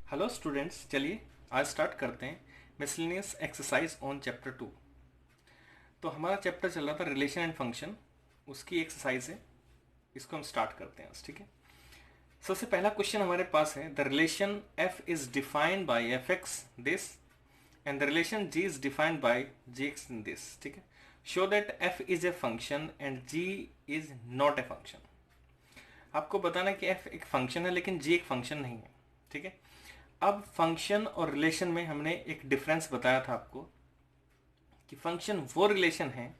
Hello students, चलिए आज start करते हैं मिसलेनियस एक्सरसाइज ऑन चैप्टर 2। तो हमारा चैप्टर चल रहा था रिलेशन एंड फंक्शन, उसकी एक्सरसाइज है। इसको हम स्टार्ट करते हैं आज, ठीक है। सबसे पहला क्वेश्चन हमारे पास है, the relation F is defined by F X this and the relation G is defined by G X in this, ठीक है। Show that F is a function and G is not a function. आपको बताना कि F एक function है लेकिन जी एक function नहीं है, ठीक है। अब फंक्शन और रिलेशन में हमने एक डिफरेंस बताया था आपको कि फंक्शन वो रिलेशन है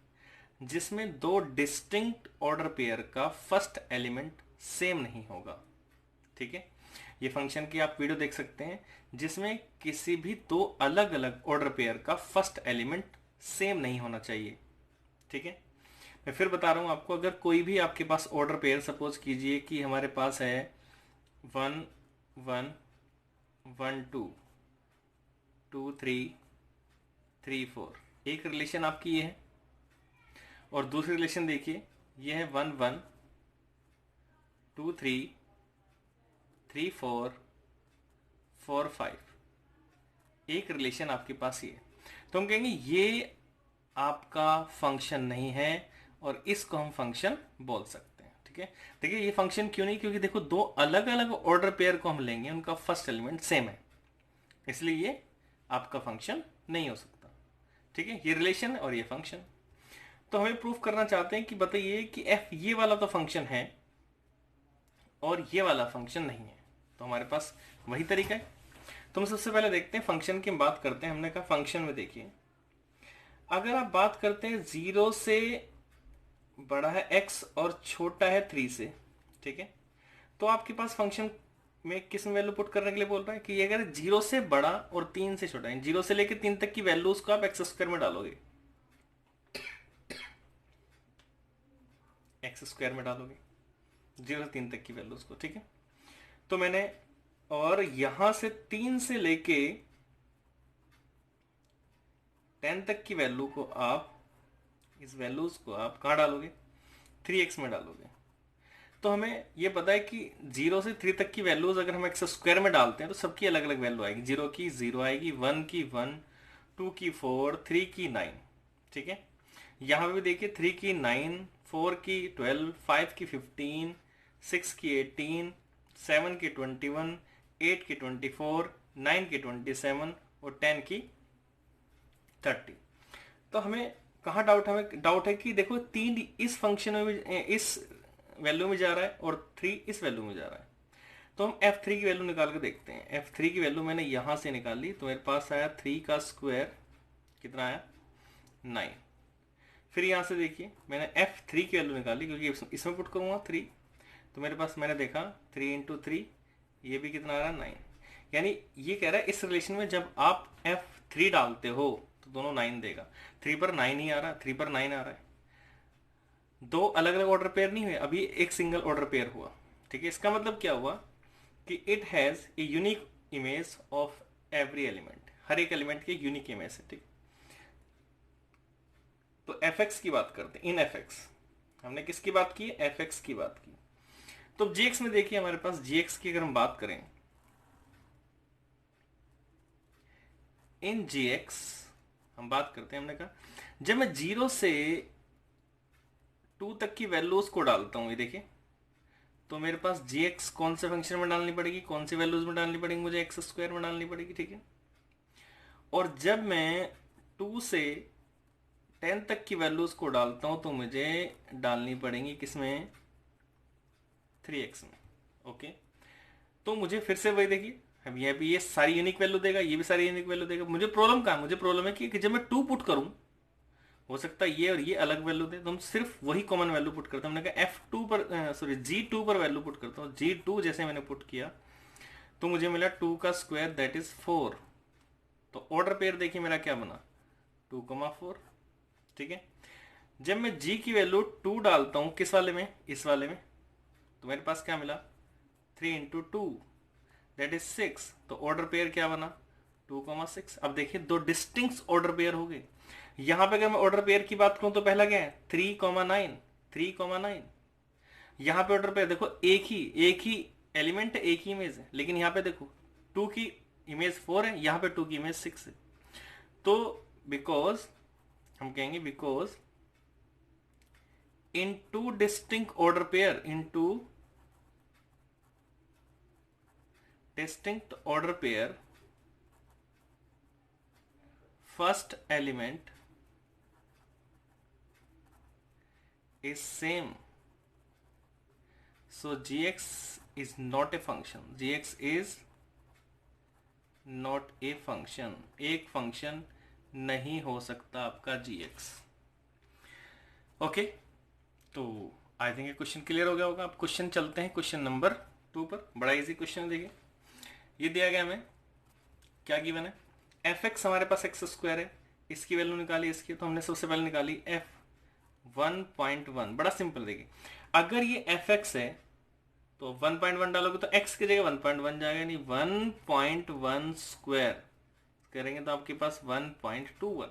जिसमें दो डिस्टिंक्ट ऑर्डर पेयर का फर्स्ट एलिमेंट सेम नहीं होगा, ठीक है। ये फंक्शन की आप वीडियो देख सकते हैं जिसमें किसी भी दो अलग अलग ऑर्डर पेयर का फर्स्ट एलिमेंट सेम नहीं होना चाहिए, ठीक है। मैं फिर बता रहा हूं आपको, अगर कोई भी आपके पास ऑर्डर पेयर, सपोज कीजिए कि हमारे पास है 1 1 1 2 2 3 3 4, एक रिलेशन आपकी ये है। और दूसरी रिलेशन देखिए, ये है 1 1 2 3 3 4 4 5, एक रिलेशन आपके पास ये है। तो हम कहेंगे ये आपका फंक्शन नहीं है और इसको हम फंक्शन बोल सकते हैं, ठीक है। देखिए ये फंक्शन क्यों नहीं, क्योंकि देखो दो अलग अलग ऑर्डर पेयर को हम लेंगे, उनका फर्स्ट एलिमेंट सेम है, इसलिए ये आपका फंक्शन नहीं हो सकता, ठीक है। ये रिलेशन है और ये फंक्शन। तो हमें प्रूफ करना चाहते हैं कि बताइए कि एफ ये वाला तो फंक्शन है और ये वाला फंक्शन नहीं है। तो हमारे पास वही तरीका है। तो हम सबसे पहले देखते हैं फंक्शन की बात करते हैं। हमने कहा फंक्शन में देखिए, अगर आप बात करते हैं 0 से बड़ा है x और छोटा है 3 से, ठीक है। तो आपके पास फंक्शन में किस वैल्यू पुट करने के लिए बोल रहा है कि अगर 0 से बड़ा और 3 से छोटा है, 0 से लेकर 3 तक की वैल्यूज को आप एक्स स्क्वायर में डालोगे, एक्स स्क्वायर में डालोगे 0 से 3 तक की वैल्यूज को, ठीक है। तो मैंने, और यहां से 3 से लेके 10 तक की वैल्यू को आप, इस वैल्यूज को आप कहां डालोगे, 3x में डालोगे। तो हमें ये पता है कि 0 से 3 तक की वैल्यूज अगर हम एक्स स्क्वायर में डालते हैं तो सबकी अलग अलग वैल्यू आएगी। 0 की 0 आएगी, 1 की 1, 2 की 4, 3 की 9, ठीक है। यहां पे भी देखिए 3 की 9, 4 की 12, 5 की 15, 6 की 18, 7 की 21, 8 की 24, 9 की 27 और 10 की 30। तो हमें कहाँ डाउट, हमें डाउट है कि देखो 3 इस फंक्शन में भी, इस वैल्यू में जा रहा है और 3 इस वैल्यू में जा रहा है। तो हम f3 की वैल्यू निकाल के देखते हैं। f3 की वैल्यू मैंने यहां से निकाल ली, तो मेरे पास आया 3 का स्क्वायर, कितना आया 9। फिर यहां से देखिए मैंने f3 की वैल्यू निकाली, क्योंकि इसमें पुट करूंगा 3, तो मेरे पास मैंने देखा 3 इंटू 3, ये भी कितना आ रहा है 9। यानी ये कह रहा है इस रिलेशन में जब आप f3 डालते हो तो दोनों 9 देगा। 3 पर 9 ही आ रहा है, 3 पर 9 आ रहा है। दो अलग अलग ऑर्डर पेयर नहीं हुए, अभी एक सिंगल ऑर्डर पेयर हुआ, ठीक है। इसका मतलब क्या हुआ कि it has a unique image of every element, हर एक एलिमेंट की यूनिक इमेज है, ठीक। तो एफ एक्स की बात करते हैं। इन एफ एक्स हमने किसकी बात की, एफ एक्स की बात की। तो जी एक्स में देखिए हमारे पास जी एक्स की अगर हम बात करें, इन जी एक्स हम बात करते हैं, हमने कहा जब मैं 0 से 2 तक की वैल्यूज को डालता हूं, ये देखिए, तो मेरे पास जी एक्स कौन से फंक्शन में डालनी पड़ेगी, कौन सी वैल्यूज में डालनी पड़ेगी, मुझे एक्स स्क्वायर में डालनी पड़ेगी, ठीक है। और जब मैं 2 से 10 तक की वैल्यूज को डालता हूं तो मुझे डालनी पड़ेगी किसमें, 3x में, ओके। तो मुझे फिर से वही देखिए, अब ये भी ये सारी यूनिक वैल्यू देगा, ये भी सारी यूनिक वैल्यू देगा। मुझे प्रॉब्लम कहाँ, मुझे प्रॉब्लम है कि जब मैं 2 पुट करूं, हो सकता है ये और ये अलग वैल्यू दे, तो हम सिर्फ वही कॉमन वैल्यू पुट करते हैं। हमने कहा F2 पर, सॉरी G2 पर वैल्यू पुट करता हूँ। G2 जैसे मैंने पुट किया तो मुझे मिला 2 का स्क्वायर दैट इज 4। तो ऑर्डर पेयर देखिए मेरा क्या बना, 2,4, ठीक है। जब मैं G की वैल्यू 2 डालता हूं किस वाले में, इस वाले में, तो मेरे पास क्या मिला, 3 इंटू 2 दैट इज 6। तो ऑर्डर पेयर क्या बना, 2,6। अब देखिए दो डिस्टिंक्ट ऑर्डर पेयर हो गए। यहां पे अगर मैं ऑर्डर पेयर की बात करूं तो पहला क्या है, 3,9, 3,9। यहां पे ऑर्डर पेयर देखो, एक ही एलिमेंट है, एक ही इमेज है, लेकिन यहां पे देखो 2 की इमेज 4 है, यहाँ पे 2 की इमेज 6 है। तो बिकॉज हम कहेंगे because in two distinct order pair, in two distinct order pair first element is same, so gx is not a function, gx is not a function, एक फंक्शन नहीं हो सकता आपका gx। ओके, तो आई थिंक ये question clear हो गया होगा। अब क्वेश्चन चलते हैं क्वेश्चन नंबर 2 पर। बड़ा इजी क्वेश्चन देखिए, ये दिया गया हमें, क्या गिवन है, एफ एक्स हमारे पास एक्स स्क्वायर है, इसकी वैल्यू निकाली इसकी, तो हमने सबसे पहले निकाली एफ 1.1। बड़ा सिंपल देखिए, अगर ये एफ एक्स है तो 1.1 डालोगे तो एक्स की जगह 1.1 जाएगा, यानी 1.1 स्क्वायर करेंगे तो आपके पास 1.21।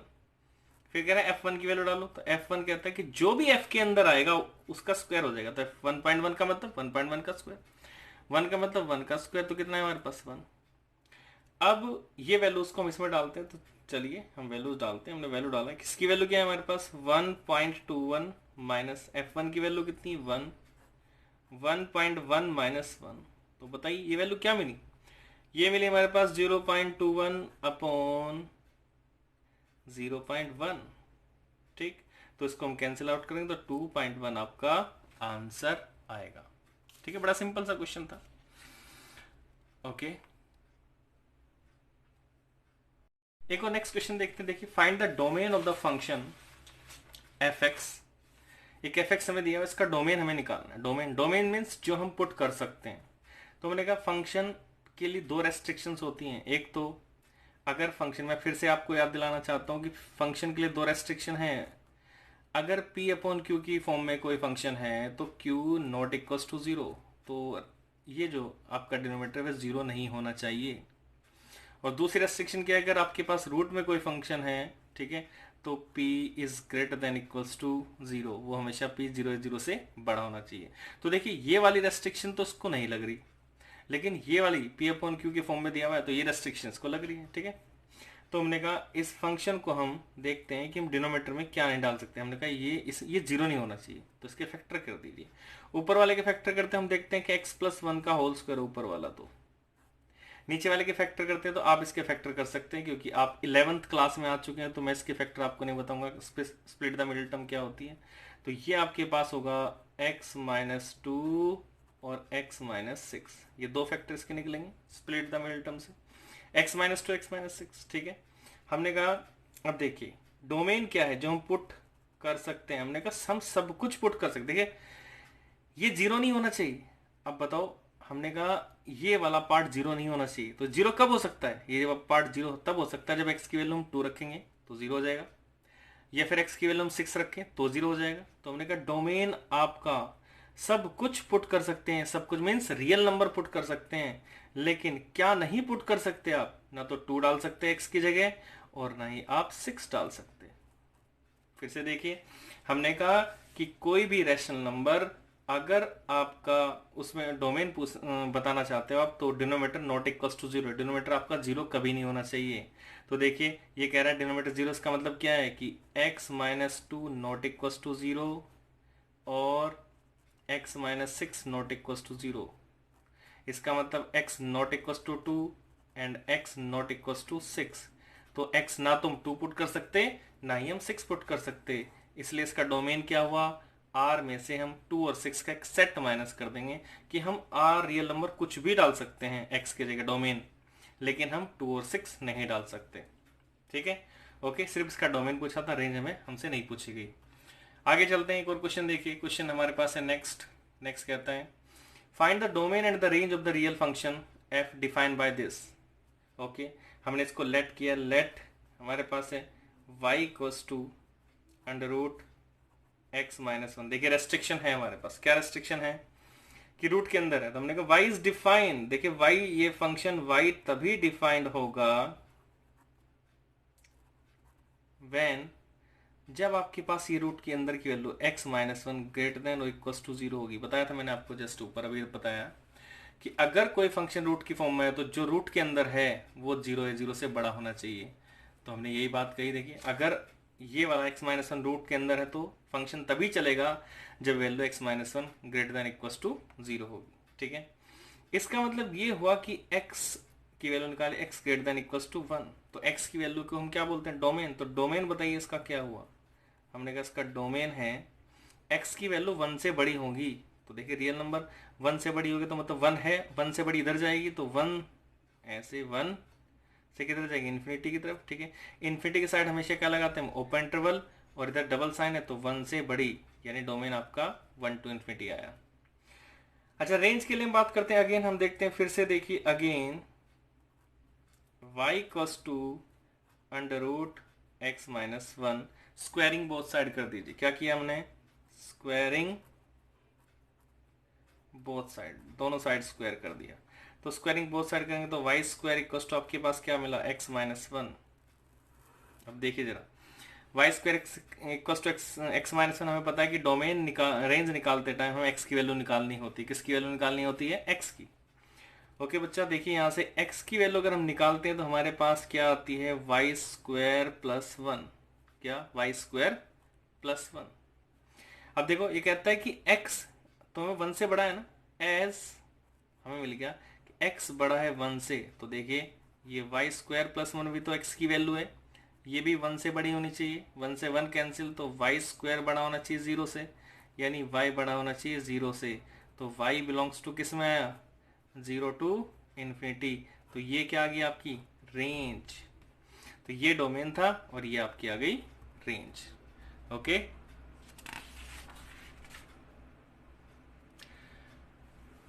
फिर कह रहा है f1 की वैल्यू डालो, तो f1 कहता है कि जो भी f के अंदर आएगा उसका स्क्वायर हो जाएगा। तो 1.1 का मतलब 1.1 का स्क्वायर, 1 का मतलब 1 का स्क्वायर, तो कितना है हमारे पास 1। अब ये वैल्यूज को हम इसमें डालते हैं, तो चलिए हम वैल्यूज डालते हैं। हमने वैल्यू डाला, किसकी वैल्यू क्या है हमारे पास 1.21 माइनस f1 की वैल्यू कितनी 1, 1.1 माइनस 1, तो बताइए ये वैल्यू क्या मिली, ये मिली हमारे पास 0.21 अपॉन 0.1। ठीक, तो इसको हम कैंसिल आउट करेंगे तो 2.1 आपका आंसर आएगा। ठीक है, बड़ा सिंपल सा क्वेश्चन था। ओके, एक और नेक्स्ट क्वेश्चन देखते हैं। देखिए, find the domain of the function F x. एक एफ एक्स हमें दिया है, इसका डोमेन हमें निकालना है। डोमेन, डोमेन मीन्स जो हम पुट कर सकते हैं। तो मैंने कहा फंक्शन के लिए दो रेस्ट्रिक्शंस होती हैं। एक तो अगर फंक्शन, मैं फिर से आपको याद दिलाना चाहता हूँ कि फंक्शन के लिए दो रेस्ट्रिक्शन है। अगर p अपॉन क्यू की फॉर्म में कोई फंक्शन है तो q नॉट इक्वल्स टू 0, तो ये जो आपका डिनोमिनेटर है जीरो नहीं होना चाहिए। और दूसरी रेस्ट्रिक्शन क्या है, अगर आपके पास रूट में कोई फंक्शन है, ठीक है, तो p is greater than equals to 0, वो हमेशा p 0 से बड़ा होना चाहिए। तो देखिए ये वाली रेस्ट्रिक्शन तो उसको नहीं लग रही, लेकिन ये वाली p अपॉन क्यू के फॉर्म में दिया हुआ है तो ये रेस्ट्रिक्शन को लग रही है। ठीक है, तो हमने कहा इस फंक्शन को हम देखते हैं कि हम डिनोमिनेटर में क्या नहीं डाल सकते। हमने कहा ये जीरो नहीं होना चाहिए, तो इसके फैक्टर कर दीजिए। ऊपर वाले के फैक्टर करते हैं, हम देखते हैं कि x+1 का होल स्क्वायर ऊपर वाला, तो नीचे वाले के फैक्टर करते हैं तो आप इसके फैक्टर कर सकते हैं, क्योंकि आप 11th क्लास में आ चुके हैं, तो मैं इसके फैक्टर आपको नहीं बताऊंगा स्प्लिट द मिडिल टर्म क्या होती है। तो ये आपके पास होगा x-2 और x-6, ये दो फैक्टर इसके निकलेंगे स्प्लिट द मिडिल टर्म से, x-2 x-6। ठीक है, हमने कहा अब देखिए डोमेन क्या है जो हम पुट कर सकते हैं। हमने कहा हम सब कुछ पुट कर सकते हैं, ये जीरो नहीं होना चाहिए। अब बताओ, हमने कहा ये वाला पार्ट जीरो नहीं होना चाहिए, तो जीरो कब हो सकता है, ये पार्ट जीरो तब हो सकता है जब x की वैल्यू हम 2 रखेंगे तो जीरो हो जाएगा, या फिर x की वैल्यू हम 6 रखें तो जीरो हो जाएगा। तो हमने कहा डोमेन आपका सब कुछ पुट कर सकते हैं, सब कुछ मीन्स रियल नंबर पुट कर सकते हैं, लेकिन क्या नहीं पुट कर सकते आप, ना तो 2 डाल सकते x की जगह और ना ही आप 6 डाल सकते। फिर से देखिए, हमने कहा कि कोई भी रैशनल नंबर अगर आपका उसमें डोमेन बताना चाहते हो आप, तो denominator not equals to 0, denominator आपका 0 कभी नहीं होना चाहिए। तो देखिए ये कह रहा है डिनोमिनेटर 0, इसका मतलब क्या है कि x-2 नॉट इक्वल्स टू 0 और x-6 नॉट इक्वल्स टू 0। इसका मतलब x not equals to 2 and x not equals to 6। तो x ना तुम 2 पुट कर सकते ना ही हम 6 पुट कर सकते, इसलिए इसका डोमेन क्या हुआ, R में से हम 2 और 6 का एक सेट माइनस कर देंगे कि हम R रियल नंबर कुछ भी डाल सकते हैं x के जगह डोमेन, लेकिन हम 2 और 6 नहीं डाल सकते। ठीक है, ओके, सिर्फ इसका डोमेन पूछा था, रेंज हमें हमसे नहीं पूछी गई। आगे चलते हैं, एक और क्वेश्चन देखिए। क्वेश्चन हमारे पास है नेक्स्ट कहता है find the domain and the range of the real function f defined by this. Okay, हमने इसको लेट किया, लेट हमारे पास है y इक्वल्स टू √x-1। देखिए रेस्ट्रिक्शन है हमारे पास, क्या रेस्ट्रिक्शन है कि रूट के अंदर है, तो हमने कहा y इज डिफाइंड। देखिए y, ये फंक्शन y तभी डिफाइंड होगा व्हेन, जब आपके पास ये रूट के अंदर की वैल्यू x-1 ग्रेटर देन और इक्वल्स टू 0 होगी। बताया था मैंने आपको जस्ट ऊपर अभी बताया कि अगर कोई फंक्शन रूट की फॉर्म में है तो जो रूट के अंदर है वो 0 है, 0 से बड़ा होना चाहिए। तो हमने यही बात कही। देखिए अगर ये वाला x-1 रूट के अंदर है तो फंक्शन तभी चलेगा जब value x-1 greater than equals to 0 होगी। ठीक है, इसका मतलब ये हुआ कि x की वैल्यू निकाले x greater than equals to 1। तो x की वैल्यू को हम क्या बोलते हैं, डोमेन। तो डोमेन बताइए इसका क्या हुआ। हमने कहा इसका डोमेन है x की वैल्यू 1 से बड़ी होगी। तो देखिए रियल नंबर 1 से बड़ी होगी तो मतलब 1 है, 1 से बड़ी इधर जाएगी तो 1 ऐसे 1 से किधर जाएगी, इन्फिनिटी की तरफ। ठीक है, इन्फिनिटी की साइड हमेशा क्या लगाते हैं, ओपन इंटरवल, और इधर डबल साइन है तो 1 से बड़ी, यानी डोमेन आपका 1 टू इन्फिनिटी आया। अच्छा, रेंज के लिए हम बात करते हैं। अगेन हम देखते हैं, फिर से देखिए again y equals to under root x-1, squaring both side कर दीजिए। क्या किया हमने, स्क्वायरिंग बोथ साइड, दोनों साइड स्क्वायर कर दिया। तो स्क्वायरिंग बोथ साइड करेंगे तो वाई स्क्वायर इक्वल्स टू आपके पास क्या मिला, x-1। अब देखिए जरा, Y square equals to x-1, हमें पता है कि डोमेन रेंज निकालते टाइम हमें x की वैल्यू निकालनी होती है। किसकी वैल्यू निकालनी होती है, x की। ओके बच्चा, देखिए यहाँ से x की वैल्यू अगर हम निकालते हैं तो हमारे पास क्या आती है, वाई स्क्वायर प्लस 1। क्या, वाई स्क्वायर प्लस 1। अब देखो ये कहता है कि x तो हमें 1 से बड़ा है ना, एज हमें मिल गया कि x बड़ा है 1 से। तो देखिए ये वाई स्क्वायर प्लस 1 भी तो x की वैल्यू है, ये भी 1 से बड़ी होनी चाहिए। 1 से 1 कैंसिल, तो वाई स्क्वायर बड़ा होना चाहिए 0 से, यानी y बड़ा होना चाहिए 0 से। तो y बिलोंग्स टू किस में आया, 0 टू इन्फिनिटी। तो ये क्या आ गई आपकी, रेंज। तो ये डोमेन था और ये आपकी आ गई रेंज। ओके,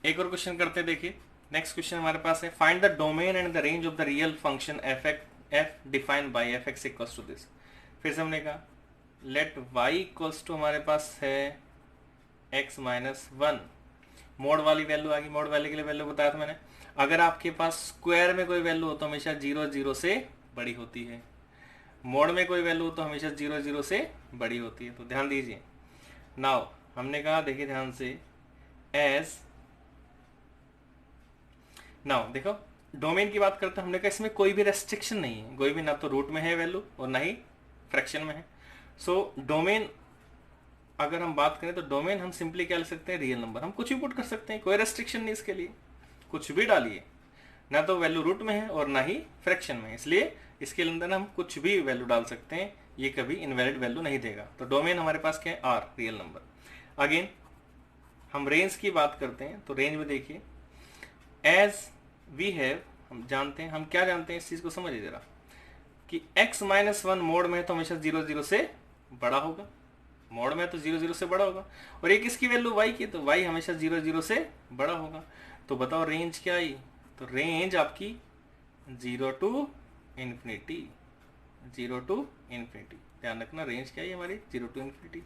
एक और क्वेश्चन करते हैं। देखिए नेक्स्ट क्वेश्चन हमारे पास है, find the domain and the range of the real function f defined by fx equals to this. फिर से हमने कहा लेट y इक्वल्स टू हमारे पास है x-1, मोड वाली वैल्यू आ गई। मोड वैल्यू के लिए वैल्यू बताया था मैंने, अगर आपके पास स्क्वायर में कोई वैल्यू हो तो हमेशा 0 0 से बड़ी होती है, मोड में कोई वैल्यू हो तो हमेशा 0 0 से बड़ी होती है। तो ध्यान दीजिए, नाउ हमने कहा, देखिए ध्यान से, एज नाउ देखो डोमेन की बात करते हैं, हमने कहा इसमें कोई भी रेस्ट्रिक्शन नहीं है, कोई भी, ना तो रूट में है वैल्यू और ना ही फ्रैक्शन में है। सो डोमेन अगर हम बात करें तो डोमेन हम सिंपली क्या ले सकते हैं, रियल नंबर। हम कुछ भी पुट कर सकते हैं, कोई रेस्ट्रिक्शन नहीं इसके लिए, कुछ भी डालिए, ना तो वैल्यू रूट में है और ना ही फ्रैक्शन में, इसलिए इसके अंदर हम कुछ भी वैल्यू डाल सकते हैं, ये कभी इनवैलिड वैल्यू नहीं देगा। तो डोमेन हमारे पास क्या है, आर, रियल नंबर। अगेन हम रेंज की बात करते हैं, तो रेंज में देखिए एज वी हैव, हम जानते हैं, हम क्या जानते हैं, इस चीज को समझिए जरा, कि x-1 मोड में है तो हमेशा 0 0 से बड़ा होगा, मोड में तो 0 0 से बड़ा होगा, और एक इसकी वैल्यू y की, तो y हमेशा 0 0 से बड़ा होगा। तो बताओ रेंज क्या आई, तो रेंज आपकी 0 टू इन्फिनिटी, 0 टू इन्फिनिटी। ध्यान रखना रेंज क्या है हमारी, 0 टू इन्फिनिटी।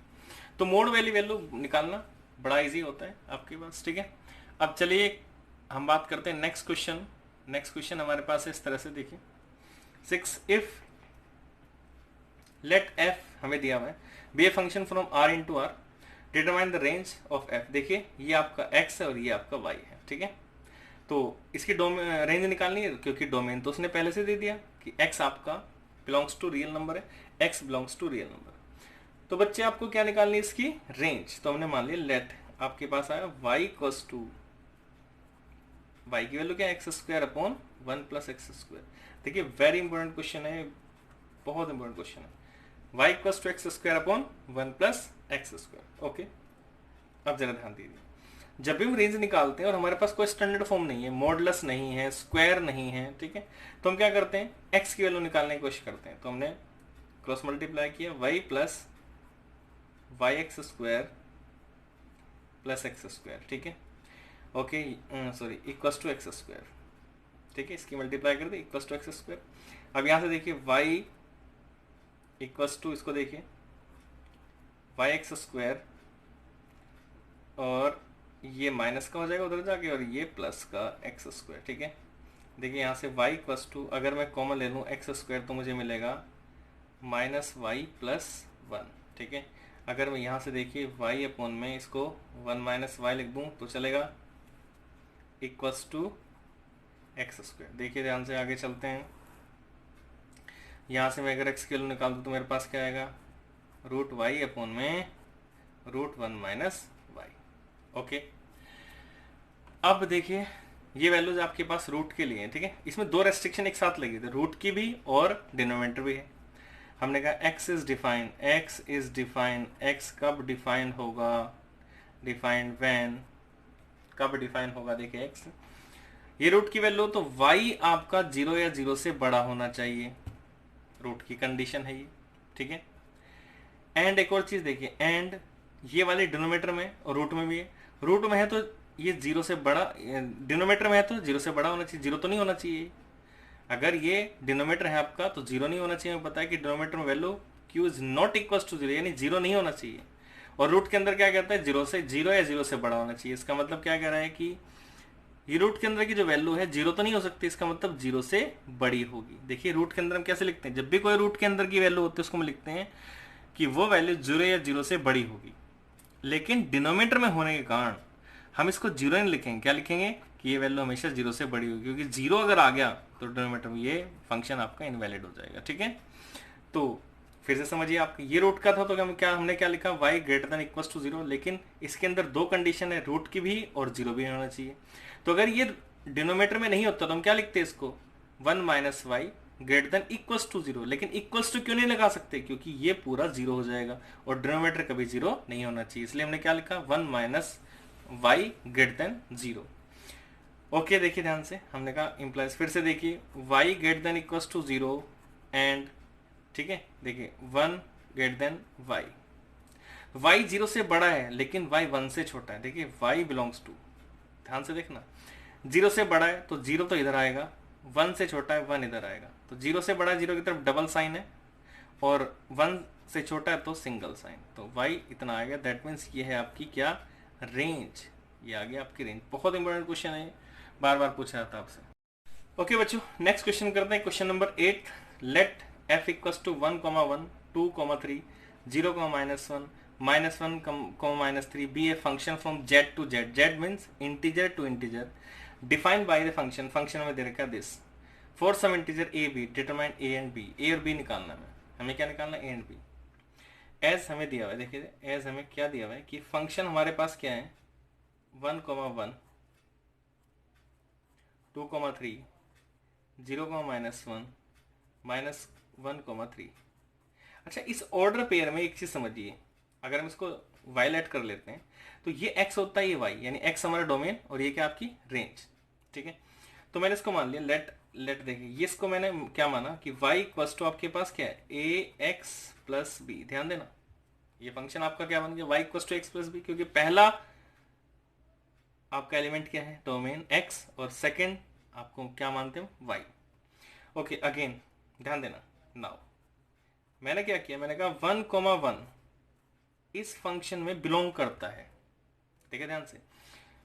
तो मोड वाली वैल्यू निकालना बड़ा इजी होता है आपके पास। ठीक है, अब चलिए हम बात करते हैं नेक्स्ट क्वेश्चन। नेक्स्ट क्वेश्चन हमारे पास है इस तरह से, देखिए 6, इफ लेट f हमें दिया हुआ है be a function from r into R, determine the range of f। देखिए ये आपका x है और ये आपका y है। ठीक है, तो इसकी रेंज निकालनी है, क्योंकि डोमेन तो उसने पहले से दे दिया कि x आपका बिलोंग्स टू रियल नंबर है, x belongs to real number. तो बच्चे आपको क्या निकालनी है, इसकी रेंज। तो हमने मान लिया लेट आपके पास आया y इक्वल्स टू, y की वैल्यू क्या है, x² अपॉन 1 प्लस x²। देखिए वेरी इंपॉर्टेंट क्वेश्चन है, बहुत इंपॉर्टेंट क्वेश्चन है। y equals to x² upon 1 plus x²। Okay, अब जरा ध्यान दीजिए, जब भी हम रेंज निकालते हैं और हमारे पास कोई स्टैंडर्ड फॉर्म नहीं है, मॉडुलस नहीं है, स्क्वायर नहीं है, ठीक है, तो हम क्या करते हैं, x की वैल्यू निकालने की कोशिश करते हैं। तो हमने क्रॉस मल्टीप्लाई किया, y plus yx² plus x²। ठीक है, okay sorry, equals to x²। ठीक है, इसकी मल्टीप्लाई कर दी, इक्वल्स टू x²। अब यहाँ से देखिए y इक्वल्स टू, इसको देखिए yx² और ये माइनस का हो जाएगा उधर जाके, और ये प्लस का x²। ठीक है, देखिए यहाँ से y इक्वल्स टू, अगर मैं कॉमन ले लूँ x² तो मुझे मिलेगा माइनस y प्लस 1। ठीक है, अगर मैं यहाँ से देखिए y अपॉन में इसको 1 माइनस y लिख दूँ तो चलेगा, इक्वल्स टू एक्स स्क्वायर। देखिए ध्यान से आगे चलते हैं। यहाँ से मैं अगर एक्स की वैल्यू निकाल दूँ तो मेरे पास क्या आएगा, रूट वाई अपॉन में root one minus Y. Okay, अब देखिए ये वैल्यूज आपके पास रूट के लिए है, ठीक है। इसमें दो रेस्ट्रिक्शन एक साथ लगे थे, रूट की भी और डिनोमिनेटर भी है। हमने कहा x is defined, x is defined, x कब डिफाइंड होगा, डिफाइंड व्हेन, कब डिफाइन होगा, देखिए x ये रूट की वैल्यू, तो y आपका 0 या 0 से बड़ा होना चाहिए, रूट की कंडीशन है ये, ठीक है। एंड एक और चीज देखिए, एंड ये वाले डिनोमीटर में और रूट में भी है, रूट में है तो ये 0 से बड़ा, डिनोमीटर में है तो 0 से बड़ा होना चाहिए, 0 तो नहीं होना चाहिए। अगर ये डिनोमीटर है आपका तो 0 नहीं होना चाहिए। हमें पता है कि डिनोमीटर में value q is not equal to 0, यानी 0 नहीं होना चाहिए। और रूट के अंदर क्या कहता है, 0 से 0 या 0 से बड़ा होना चाहिए। इसका मतलब क्या कह रहा है कि ये रूट के अंदर की जो वैल्यू है 0 तो नहीं हो सकती, इसका मतलब 0 से बड़ी होगी। देखिए रूट के अंदर हम कैसे लिखते हैं, जब भी कोई रूट के अंदर की वैल्यू होती है उसको हम लिखते हैं कि वो वैल्यू 0 या 0 से बड़ी होगी। लेकिन डिनोमीटर में होने के कारण हम इसको 0 नहीं लिखेंगे, क्या लिखेंगे कि ये वैल्यू हमेशा 0 से बड़ी होगी, क्योंकि 0 अगर आ गया तो डिनोमीटर में ये फंक्शन आपका इनवैलिड हो जाएगा, ठीक है। तो फिर से समझिए, आपका ये रूट का था तो हमने क्या लिखा, y greater than equal to 0, लेकिन इसके अंदर दो कंडीशन है, रूट की भी और 0 भी होना चाहिए। तो अगर ये डिनोमीटर में नहीं होता तो हम क्या लिखते हैं इसको, 1 minus Y greater than equals to 0। लेकिन इक्वल्स टू क्यों नहीं लगा सकते, क्योंकि ये पूरा 0 हो जाएगा और डिनोमीटर कभी 0 नहीं होना चाहिए, इसलिए हमने क्या लिखा, 1 minus Y greater than 0। Okay, देखिए ध्यान से, हमने कहा इंप्लाइज, फिर से देखिए y greater than equals to 0 and, ठीक है, देखिए 1 ग्रेटर देन y, y 0 से बड़ा है लेकिन y 1 से छोटा है। देखिए y बिलोंग्स टू, ध्यान से देखना, 0 से बड़ा है तो 0 तो इधर आएगा, 1 से छोटा है 1 इधर आएगा, तो 0 से बड़ा है 0 की तरफ डबल साइन है, और 1 से छोटा है तो सिंगल साइन, तो y इतना आएगा। दैट मीन्स ये है आपकी क्या, रेंज, ये आ गया आपकी रेंज। बहुत इंपॉर्टेंट क्वेश्चन है, बार बार पूछा जाता है आपसे। ओके बच्चों, नेक्स्ट क्वेश्चन करते हैं, question number 8। Let f equals to 1, 1, 2, 3, 0, -1, -1, -3 be a function from z to z, z means integer to integer, defined by the function, function में दे रखा है this, for some integer a b, determine a and b, a और b निकालना है, हमें क्या निकालना है, a and b। as हमें दिया हुआ है, देखिए as हमें क्या दिया हुआ है कि फंक्शन हमारे पास क्या है, 1, 1, 2, 3, 0, -1, -1, 3। अच्छा, इस ऑर्डर पेयर में एक चीज समझिए, अगर हम इसको वायलेट कर लेते हैं तो ये x होता है, ये y, यानी x हमारा डोमेन और ये क्या आपकी रेंज, ठीक है। तो मैंने इसको मान लिया लेट देखिए, ये इसको मैंने क्या माना कि y इक्वल्स टू आपके पास क्या है, ax प्लस b। ध्यान देना, ये फंक्शन आपका क्या बन गया, y equals to x plus b, क्योंकि पहला आपका एलिमेंट क्या है, डोमेन x, और सेकेंड आपको क्या मानते हो, y। ओके, अगेन ध्यान देना, नाउ मैंने क्या किया, मैंने कहा 1, 1 इस फंक्शन में बिलोंग करता है, ठीक है, ध्यान से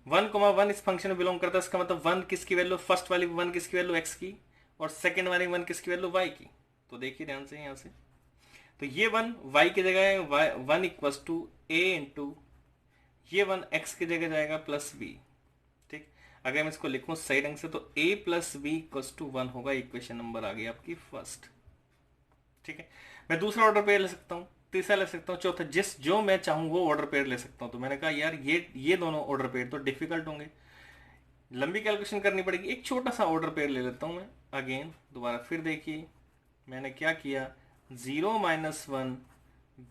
1, 1 इस फंक्शन में बिलोंग करता है। इसका मतलब 1 किसकी वैल्यू, फर्स्ट वाली 1 किसकी वैल्यू x की, और सेकंड वाली 1 किसकी वैल्यू y की। तो देखिए ध्यान से यहाँ से, तो ये 1 y की जगह है 1 इक्वल्स टू a इंटू ये 1 x की जगह जाएगा प्लस b, ठीक। अगर मैं इसको लिखूं सही ढंग से तो a plus B equals to 1 होगा, इक्वेशन नंबर आ गई आपकी फर्स्ट, ठीक है। मैं दूसरा ऑर्डर पेयर ले सकता हूँ, तीसरा ले सकता हूँ, चौथा, जो मैं चाहूँ वो ऑर्डर पेयर ले सकता हूँ। तो मैंने कहा यार ये दोनों ऑर्डर पेयर तो डिफिकल्ट होंगे, लंबी कैलकुलेशन करनी पड़ेगी, एक छोटा सा ऑर्डर पेयर ले लेता हूँ मैं। अगेन दोबारा फिर देखिए मैंने क्या किया, 0, -1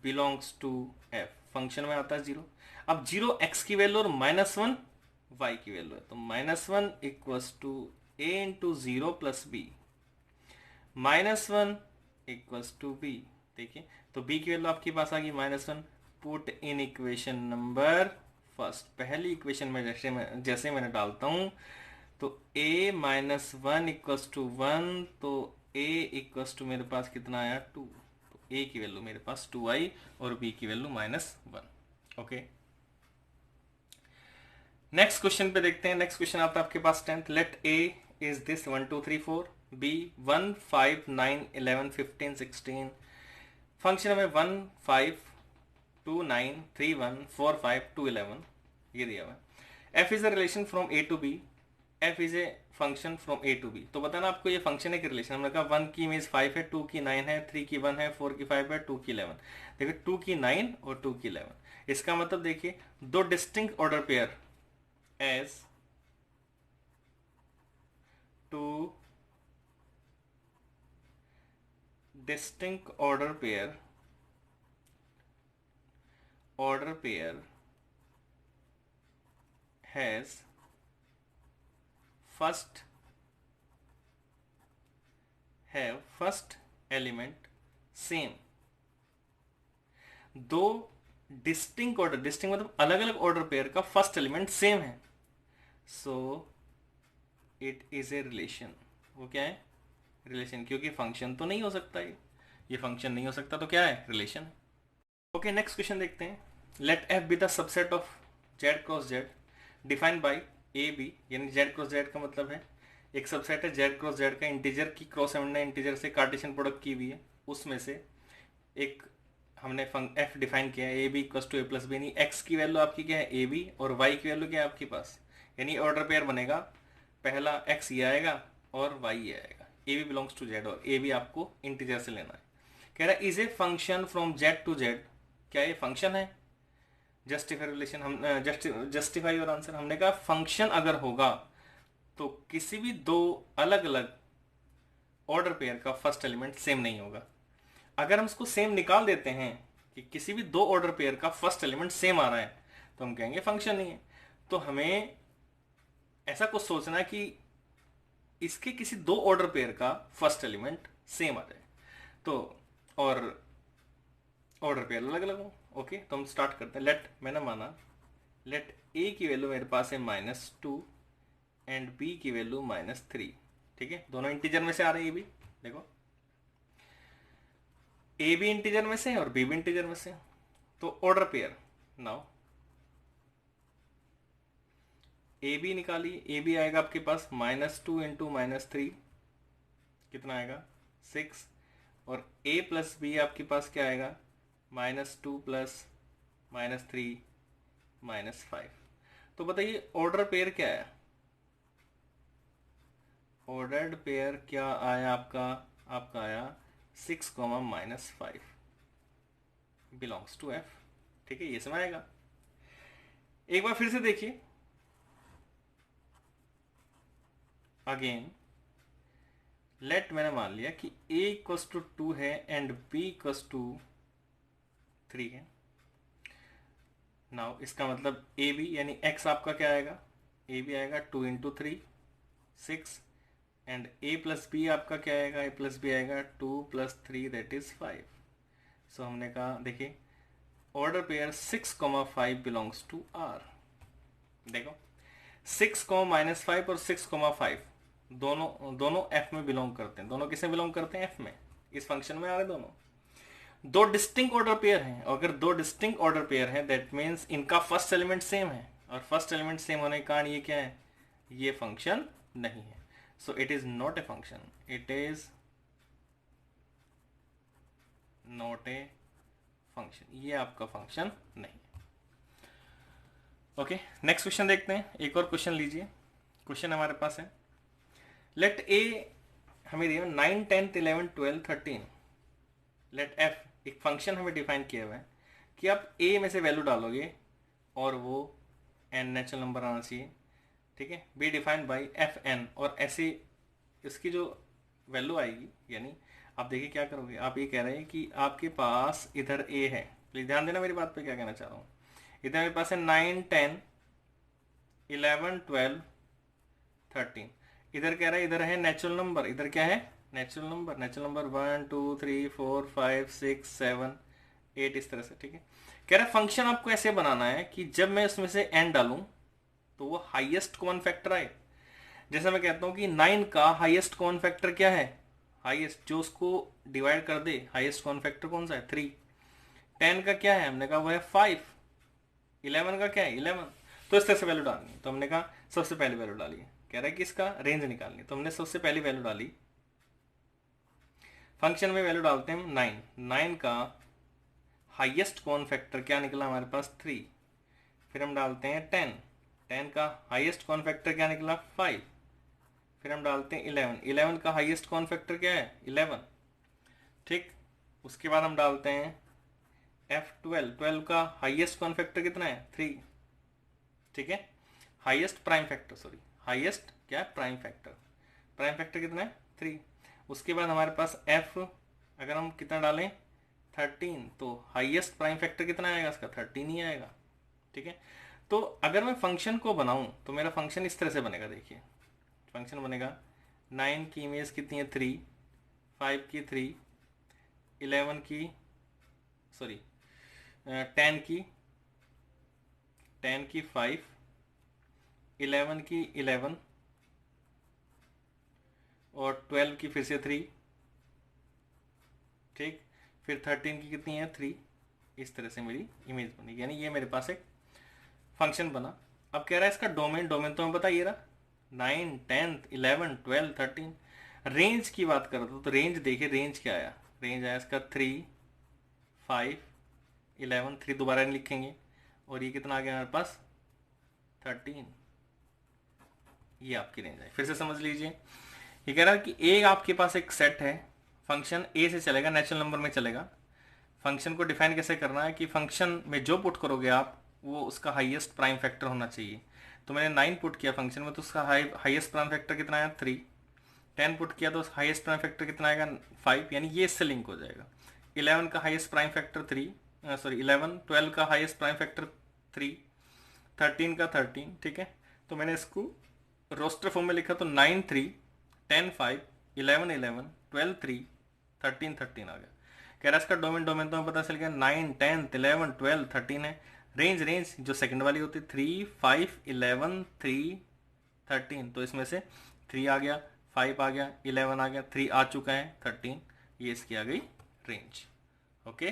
बिलोंग्स टू f, फंक्शन में आता है 0। अब 0 x की वैल्यू और -1 y की वैल्यू है, तो -1 equals to a into 0 plus b, -1 equals to b। देखिए तो b की वैल्यू आपके पास आ गई -1, put in equation number first. पहली इक्वेशन में जैसे मैंने डालता हूं तो a -1 इक्वल्स टू 1, तो a इक्वल्स टू मेरे पास कितना आया 2, तो a की वैल्यू मेरे पास 2 आई और b की वैल्यू -1। ओके, नेक्स्ट क्वेश्चन पे देखते हैं। नेक्स्ट क्वेश्चन आता है आपके पास 10th, let a is this 1, 2, 3, 4, b 1, 5, 9, 11, 15, 16, function में 1, 5, 2, 9, 3, 1, 4, 5, 2, 11 ये दिया हुआ है। f is a relation from a to b F is a function from A to B, तो बताना आपको ये फंक्शन है कि रिलेशन। हमने कहा 1 की इमेज 5 है, 2 की 9 है, 3 की 1 है, 4 की 5 है, 2 की 11। देखिए 2 की 9 और 2 की 11, इसका मतलब देखिए दो distinct order pair as two distinct order pair has first element same। दो डिस्टिंक्ट ऑर्डर, डिस्टिंक्ट मतलब अलग अलग ऑर्डर पेयर का फर्स्ट एलिमेंट सेम है, so it is a relation. वो क्या है? रिलेशन, क्योंकि फंक्शन तो नहीं हो सकता, ये फंक्शन नहीं हो सकता तो क्या है? रिलेशन। ओके, नेक्स्ट क्वेश्चन देखते हैं। Let F be the subset of Z cross Z defined by A B, यानी जेड क्रॉस जेड का मतलब है एक सबसेट है जेड क्रॉस जेड का, इंटीजर की क्रॉस हमने इंटीजर से कार्टेशियन प्रोडक्ट की हुई है, उसमें से एक हमने एफ डिफाइन किया है A B equals to A plus B, यानी एक्स की वैल्यू आपकी क्या है? ए बी, और वाई की वैल्यू क्या है आपके पास? यानी ऑर्डर पेयर बनेगा, पहला एक्स ये आएगा और वाई ये आएगा। A B belongs to Z और ए बी आपको इंटीजर से लेना है। कह रहा है is a function from Z to Z, क्या ये फंक्शन है? जस्टिफाई रिलेशन, हम जस्टिफाई और आंसर। हमने कहा फंक्शन अगर होगा तो किसी भी दो अलग अलग ऑर्डर पेयर का फर्स्ट एलिमेंट सेम नहीं होगा। अगर हम इसको सेम निकाल देते हैं कि किसी भी दो ऑर्डर पेयर का फर्स्ट एलिमेंट सेम आ रहा है तो हम कहेंगे फंक्शन नहीं है। तो हमें ऐसा कुछ सोचना है कि इसके किसी दो ऑर्डर पेयर का फर्स्ट एलिमेंट सेम आ जाए, तो और ऑर्डर पेयर अलग अलग हो। ओके, तो हम स्टार्ट करते हैं। लेट, मैंने माना लेट ए की वैल्यू मेरे पास है -2 एंड बी की वैल्यू -3। ठीक है, दोनों इंटीजर में से आ रहे हैं। ये भी देखो, ए भी इंटीजर में से और बी भी इंटीजर में से, तो order pair now A B निकालिए। ए बी आएगा आपके पास -2 इंटू -3, कितना आएगा? 6। और ए प्लस बी आपके पास क्या आएगा? -2 प्लस -3 -5। तो बताइए ऑर्डर पेयर क्या है? ऑर्डर्ड पेयर क्या आया आपका? आपका आया 6, -5 बिलोंग्स टू एफ। ठीक है, ये समझ आएगा। एक बार फिर से देखिए अगेन। लेट, मैंने मान लिया कि a इक्वस टू 2 है एंड b इक्वस टू 3 है। नाउ इसका मतलब ए बी यानी x आपका क्या आएगा? ए बी आएगा 2 into 3 6, and a plus B आपका क्या आएगा? a प्लस बी आएगा 2 प्लस 3 दैट इज 5। सो हमने कहा देखिए order pair 6, 5 belongs to R. देखो 6, -5 और 6, 5 दोनों एफ में बिलोंग करते हैं। दोनों किसमें बिलोंग करते हैं? एफ में। इस फंक्शन में आ रहे दोनों। दो डिस्टिंक्ट ऑर्डर पेयर हैं, अगर दो डिस्टिंक्ट ऑर्डर पेयर हैं दैट मीन्स इनका फर्स्ट एलिमेंट सेम है, और फर्स्ट एलिमेंट सेम होने के कारण ये क्या है? ये फंक्शन नहीं है। So it is not a function, it is not a function, ये आपका फंक्शन नहीं। ओके, नेक्स्ट क्वेश्चन देखते हैं। एक और क्वेश्चन लीजिए। क्वेश्चन हमारे पास है लेट ए हमें दिया 9, 10, 11, 12, 13। लेट एफ, एक फंक्शन हमें डिफाइन किया हुआ है कि आप ए में से वैल्यू डालोगे और वो एन नेचुरल नंबर आना चाहिए। ठीक है, B defined by F N, और ऐसे इसकी जो वैल्यू आएगी, यानी आप देखिए क्या करोगे। आप ये कह रहे हैं कि आपके पास इधर ए है, प्लीज ध्यान देना मेरी बात पे क्या कहना चाह रहा हूँ। इधर मेरे पास है 9, 10, 11, 12, 13। इधर कह रहा है इधर है नेचुरल नंबर, इधर क्या है? Natural number. नेचुरल नंबर 1, 2, 3, 4, 5, 6, 7, 8, इस तरह से। ठीक है, कह रहा है फंक्शन आपको ऐसे बनाना है कि जब मैं उसमें से n डालूं तो वो हाईएस्ट कॉमन फैक्टर आए। जैसे मैं कहता हूं कि 9 का हाईएस्ट कॉमन फैक्टर क्या है? हाईएस्ट जो उसको डिवाइड कर दे, हाईएस्ट कॉमन फैक्टर कौन सा है? 3। 10 का क्या है? हमने कहा वो है 5। 11 का क्या है? 11। तो इस तरह से वैल्यू डालनी है। तो हमने कहा सबसे पहले वैल्यू डाली है, कह रहा है कि इसका रेंज निकालनी है। तो हमने सबसे पहली वैल्यू डाली, फंक्शन में वैल्यू डालते हैं 9। 9 का हाईएस्ट कॉमन फैक्टर क्या निकला हमारे पास? 3। फिर हम डालते हैं 10। 10 का हाईएस्ट कॉमन फैक्टर क्या निकला 5, फिर हम डालते हैं 11, 11 का हाईएस्ट कॉमन फैक्टर क्या है 11, ठीक। उसके बाद हम डालते हैं F12, 12 का हाईएस्ट कॉमन फैक्टर कितना है 3, ठीक है। Highest prime factor, sorry highest क्या है प्राइम फैक्टर, प्राइम फैक्टर कितना है 3। उसके बाद हमारे पास F अगर हम कितना डालें 13, तो हाईएस्ट प्राइम फैक्टर कितना आएगा इसका 13 ही आएगा, ठीक है। तो अगर मैं फंक्शन को बनाऊं तो मेरा फंक्शन इस तरह से बनेगा, देखिए फंक्शन बनेगा 9 की इमेज कितनी है 3, 5 की 3, 11 की सॉरी 10 की 5, 11 की 11 और 12 की फिर से 3, ठीक। फिर 13 की कितनी है 3, इस तरह से मेरी इमेज बनेगी, यानी ये मेरे पास एक फंक्शन बना। अब कह रहा है इसका डोमेन, डोमेन तो हमें बताइए रहा 9, 10, 11, 12, 13। रेंज की बात कर तो रेंज देखिए, रेंज क्या आया, रेंज आया इसका 3, 5, 11, 3 दोबारा नहीं लिखेंगे, और ये कितना आ गया हमारे पास 13, ये आपकी रेंज है। फिर से समझ लीजिए, ये कह रहा है कि ए आपके पास एक सेट है, फंक्शन ए से चलेगा, नेचुरल नंबर में चलेगा। फंक्शन को डिफाइन कैसे करना है कि फंक्शन में जो पुट करोगे आप वो उसका हाईएस्ट प्राइम फैक्टर होना चाहिए। तो मैंने 9 पुट किया फंक्शन में, तो उसका हाईएस्ट प्राइम फैक्टर कितना आया 3। 10 पुट किया तो हाईएस्ट प्राइम फैक्टर कितना आएगा 5, यानी ये इससे लिंक हो जाएगा। 11 का हाईएस्ट प्राइम फैक्टर 3, सॉरी 11, 12 का हाईएस्ट प्राइम फैक्टर 3, 13 का 13, ठीक है। तो मैंने इसको रोस्टर फॉर्म में लिखा तो 9, 3, 10, 5, 11, 11, 12, 3, 13, 13 आ गया। कह रहा है इसका डोमेन, डोमेन तो हमें पता चल गया 9, 10, 11, 12, 13 है। रेंज, रेंज जो सेकंड वाली होती है 3, 5, 11, 3, 13, तो इसमें से 3 आ गया, 5 आ गया, 11 आ गया, 3 आ चुका है, 13, ये इसकी आ गई रेंज। ओके।